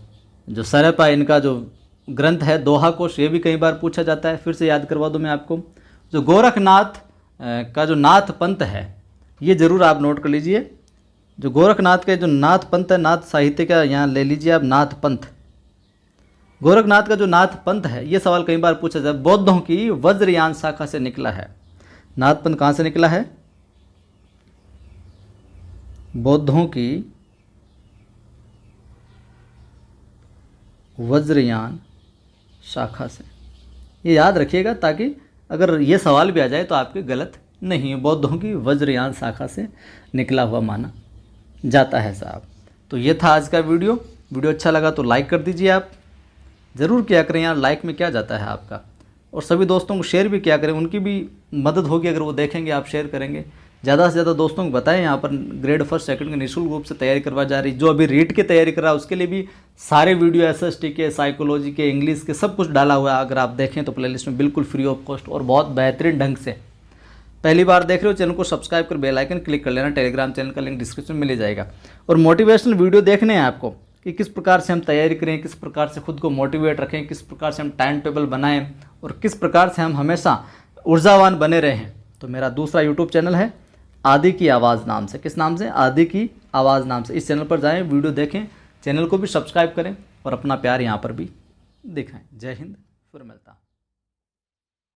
जो सरप है इनका जो ग्रंथ है दोहा कोश, ये भी कई बार पूछा जाता है, फिर से याद करवा दूं मैं आपको। जो गोरखनाथ का जो नाथ पंथ है, ये जरूर आप नोट कर लीजिए। जो गोरखनाथ के जो नाथ पंथ है, नाथ साहित्य का यहाँ ले लीजिए आप, नाथ पंथ। गोरखनाथ का जो नाथ पंथ है, ये सवाल कई बार पूछा जाता है। बौद्धों की वज्रयान शाखा से निकला है। नाथ पंथ कहाँ से निकला है? बौद्धों की वज्रयान शाखा से। ये याद रखिएगा ताकि अगर ये सवाल भी आ जाए तो आपके गलत नहीं है। बौद्धों की वज्रयान शाखा से निकला हुआ माना जाता है साहब। तो ये था आज का वीडियो। अच्छा लगा तो लाइक कर दीजिए आप, ज़रूर किया करें यार, लाइक में क्या जाता है आपका। और सभी दोस्तों को शेयर भी किया करें, उनकी भी मदद होगी अगर वो देखेंगे, आप शेयर करेंगे। ज़्यादा से ज़्यादा दोस्तों को बताएं यहाँ पर ग्रेड फर्स्ट सेकंड के निःशुल्क रूप से तैयारी करवा जा रही। जो अभी रीट की तैयारी कर रहा है उसके लिए भी सारे वीडियो SST के, साइकोलॉजी के, इंग्लिश के सब कुछ डाला हुआ है। अगर आप देखें तो प्लेलिस्ट में बिल्कुल फ्री ऑफ कॉस्ट और बहुत बेहतरीन ढंग से। पहली बार देख रहे हो चैनल को सब्सक्राइब कर बेल आइकन क्लिक कर लेना। टेलीग्राम चैनल का लिंक डिस्क्रिप्शन में मिल जाएगा। और मोटिवेशनल वीडियो देखने हैं आपको कि किस प्रकार से हम तैयारी करें, किस प्रकार से खुद को मोटिवेट रखें, किस प्रकार से हम टाइम टेबल बनाएं और किस प्रकार से हम हमेशा ऊर्जावान बने रहें। तो मेरा दूसरा यूट्यूब चैनल है आदि की आवाज़ नाम से। किस नाम से? आदि की आवाज़ नाम से। इस चैनल पर जाएं, वीडियो देखें, चैनल को भी सब्सक्राइब करें और अपना प्यार यहाँ पर भी दिखाएं। जय हिंद, फिर मिलता।